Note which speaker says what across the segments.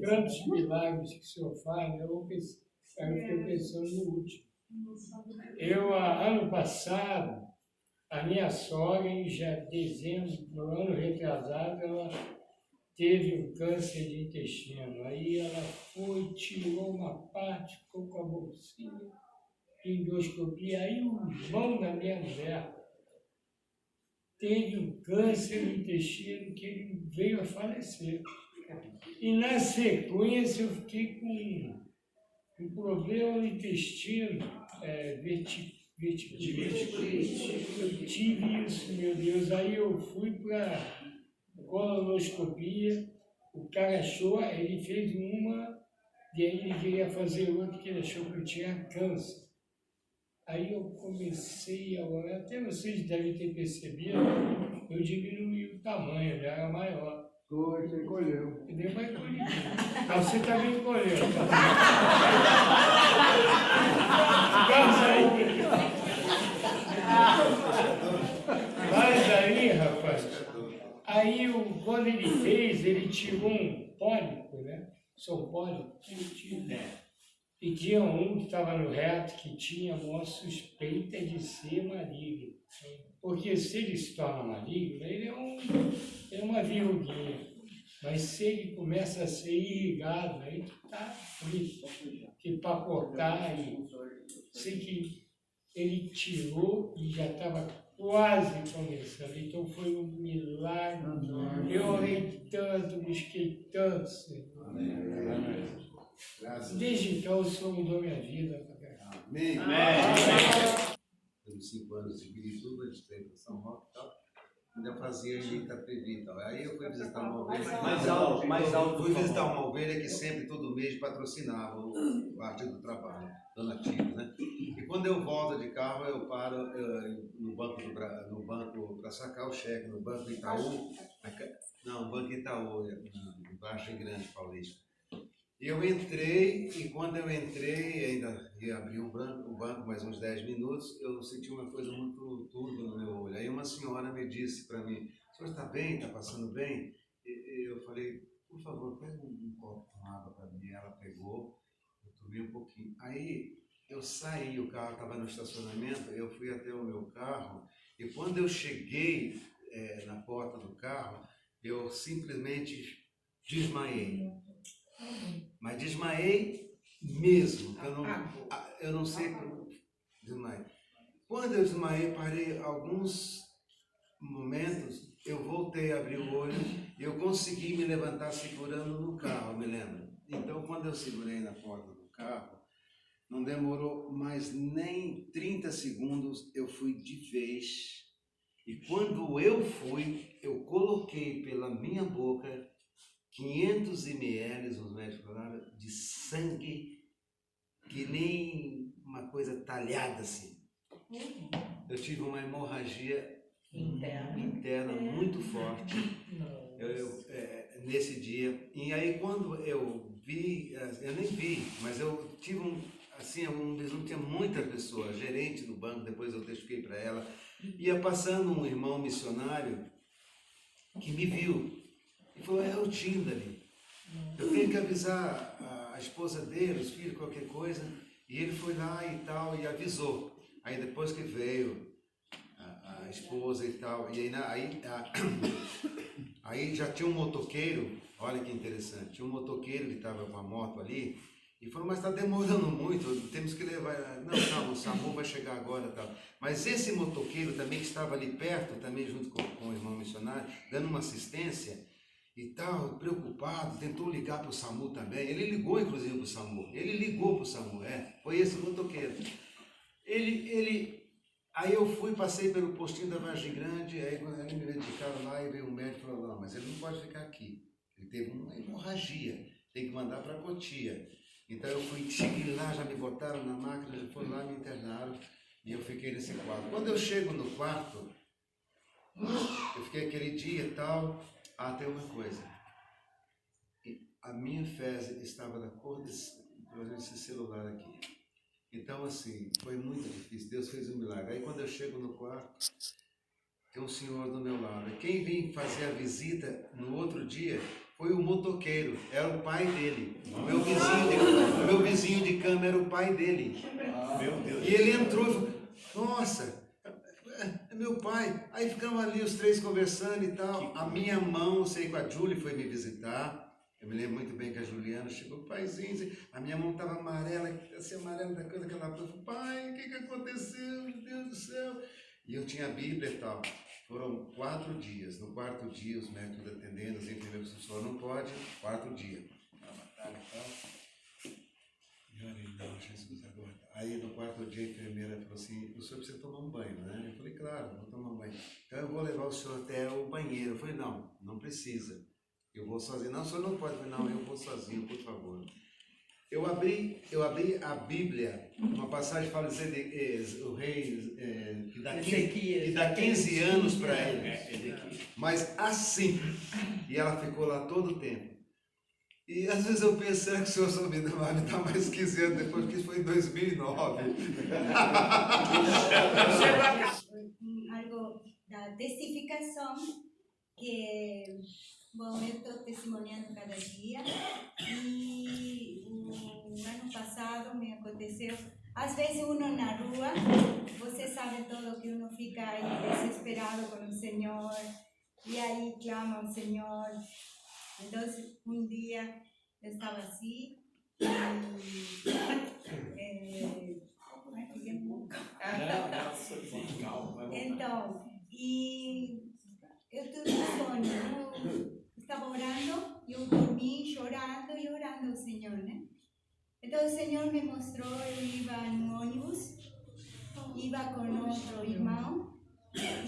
Speaker 1: tantos milagres que o Senhor faz, eu fiquei pensando no último. Ano passado, a minha sogra, em dezembro, no ano retrasado, ela teve um câncer de intestino. Aí ela foi, tirou uma parte, ficou com a bolsinha, endoscopia. Aí o irmão da minha mulher teve um câncer no intestino que ele veio a falecer. E na sequência eu fiquei com um problema no intestino, eu tive isso, meu Deus. Aí eu fui para colonoscopia, o cara achou, ele fez uma, e aí ele queria fazer outra, que ele achou que eu tinha câncer. Aí eu comecei a orar, até vocês devem ter percebido, eu diminui o tamanho, ele era maior.
Speaker 2: Você encolheu.
Speaker 1: E deu para encolher. Mas você também encolheu. Mas aí, rapaz, quando ele fez, ele tirou um pólipo, né? São Paulo, ele tinha. E tinha um que estava no reto que tinha uma suspeita de ser maligno. Porque se ele se torna maligno, ele é uma verruguinha. Mas se ele começa a ser irrigado, aí está frito. Que papocar, sei que ele tirou e já estava quase começando. Então foi um milagre. Eu orei tanto, busquei tanto, Senhor. Amém. Desde então o Senhor mudou minha vida.
Speaker 3: Amém. Temos 5 anos de Pirituba, de tempo em São Roque e tal. Ainda fazia em Itapevi e tal. Aí eu fui visitar uma ovelha. Mais alto. Fui visitar uma ovelha que sempre, todo mês, patrocinava o Partido do Trabalho, donativo, né? E quando eu volto de carro, eu paro no banco para sacar o cheque, no Banco Itaú. Não, Banco Itaú, no Vargem Grande, Paulista. Eu entrei, e quando eu entrei, ainda ia abrir o banco mais uns 10 minutos, eu senti uma coisa muito turva no meu olho. Aí uma senhora me disse para mim, o senhor está bem? Está passando bem? E eu falei, por favor, pega um copo com água para mim. Ela pegou, eu tomei um pouquinho. Aí eu saí, o carro estava no estacionamento, eu fui até o meu carro, e quando eu cheguei na porta do carro, eu simplesmente desmaiei. Mas desmaiei mesmo, eu não sei como desmaiei. Quando eu desmaiei, parei alguns momentos, eu voltei a abrir o olho e eu consegui me levantar segurando no carro, me lembro. Então, quando eu segurei na porta do carro, não demorou mais nem 30 segundos, eu fui de vez. E quando eu fui, eu coloquei pela minha boca 500 ml, os médicos falaram, de sangue, que nem uma coisa talhada assim. Eu tive uma hemorragia interna muito forte nesse dia. E aí quando eu vi, eu nem vi, mas eu tive tinha muita pessoa, gerente do banco, depois eu testifiquei para ela, ia passando um irmão missionário que me viu. E falou, é o Tindale, eu tenho que avisar a esposa dele, os filhos, qualquer coisa. E ele foi lá e tal, e avisou. Aí depois que veio a esposa e tal, e aí já tinha um motoqueiro, olha que interessante, tinha um motoqueiro que estava com a moto ali, e falou, mas está demorando muito, temos que levar, não, calma, o SAMU vai chegar agora e tal. Mas esse motoqueiro também que estava ali perto, também junto com o irmão missionário, dando uma assistência, e tal, preocupado, tentou ligar para o SAMU também. Ele ligou, inclusive, para o SAMU. Foi esse motoqueiro. Aí eu passei pelo postinho da Vargem Grande, aí quando ele me medicaram lá, e veio um médico e falou, não, mas ele não pode ficar aqui. Ele teve uma hemorragia, tem que mandar para Cotia. Então eu cheguei lá, já me botaram na máquina, já foram lá, me internaram, e eu fiquei nesse quarto. Quando eu chego no quarto, eu fiquei aquele dia e tal. Tem uma coisa, a minha fezes estava da cor desse celular aqui. Então, assim, foi muito difícil, Deus fez um milagre. Aí quando eu chego no quarto, tem um senhor do meu lado. Quem vim fazer a visita no outro dia foi o motoqueiro, era o pai dele. O meu vizinho de cama era o pai dele.
Speaker 2: Meu Deus.
Speaker 3: E ele entrou e falou, nossa, é meu pai. Aí ficamos ali os três conversando e tal. A minha mão, eu sei que a Julie foi me visitar. Eu me lembro muito bem que a Juliana chegou, paizinho, a minha mão estava amarela, assim, amarela da coisa que ela falou, pai, o que aconteceu, meu Deus do céu? E eu tinha a Bíblia e tal. Foram 4 dias. No 4º dia, os médicos atendendo, os enfermeiros falaram, não pode, 4º dia. A batalha e tal. E olha, então, Jesus, agora. Aí no 4º dia a enfermeira falou assim, o senhor precisa tomar um banho, né? Eu falei, claro, vou tomar um banho. Então eu vou levar o senhor até o banheiro. Eu falei, não precisa. Eu vou sozinho. Não, o senhor não pode. Eu falei, não, eu vou sozinho, por favor. Eu abri a Bíblia, uma passagem fala de o rei que dá 15 anos para ele. Mas assim, e ela ficou lá todo o tempo. E às vezes eu penso, será que o senhor só me está mais 15 anos depois, porque isso foi em 2009.
Speaker 4: Algo da testificação que, bom, eu estou testemunhando cada dia e o ano passado me aconteceu, às vezes uno na rua, você sabe todo que uno fica aí desesperado com o Senhor e aí clama ao Senhor. Então, um dia eu estava assim então, e eu tive um sonho, eu estava orando, eu dormi chorando e orando ao Senhor, né? Então o Senhor me mostrou, eu ia no ônibus, ia com outro irmão,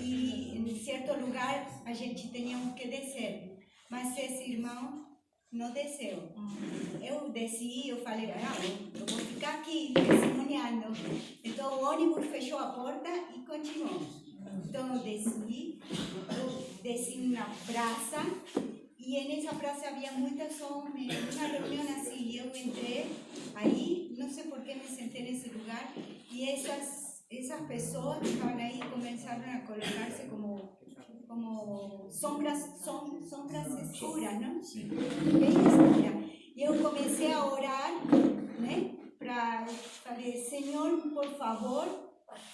Speaker 4: e em certo lugar a gente tinha que descer, mas esse irmão não desceu. Eu desci, eu falei, eu vou ficar aqui testemunhando. Então o ônibus fechou a porta e continuou. Então eu desci na praça e nessa praça havia muitos homens, uma reunião assim. Eu entrei aí, não sei por que me sentei nesse lugar e essas pessoas que estavam aí começaram a colocar-se como sombras escuras, não? Sim. Bem escuras. E eu comecei a orar, né? Falei, Senhor, por favor,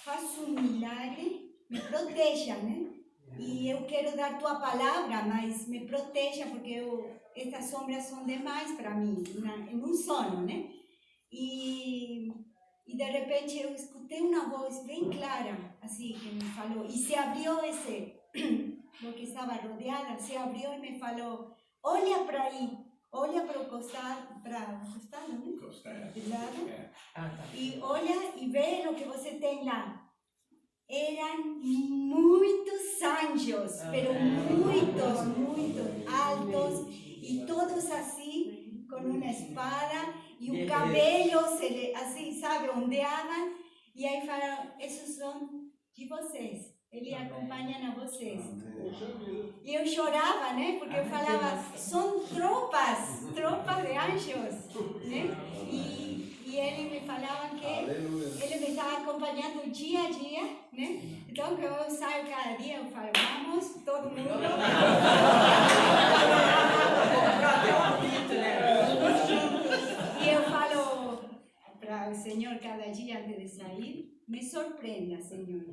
Speaker 4: faça um milagre, me proteja, né? E eu quero dar tua palavra, mas me proteja porque estas sombras são demais para mim, em um sonho, né? E de repente eu escutei uma voz bem clara, assim, que me falou, e se abriu lo que estava rodeada, se abriu e me falou, olha para aí, olha para o costado, né? Costado. De lado, e olha e vê o que você tem lá. Eram muitos anjos, pero muitos altos, e todos assim, com uma espada, e o cabelo, assim, sabe, ondeavam, e aí falaram, esses são de vocês, eles acompanham a vocês. E eu chorava, né, porque eu falava, são tropas de anjos, né, e ele me falava que ele me estava acompanhando dia a dia, né? Então, que eu saio cada dia, eu falo, vamos, todo mundo. E eu falo para o Senhor cada dia antes de sair, me surpreenda, Senhor.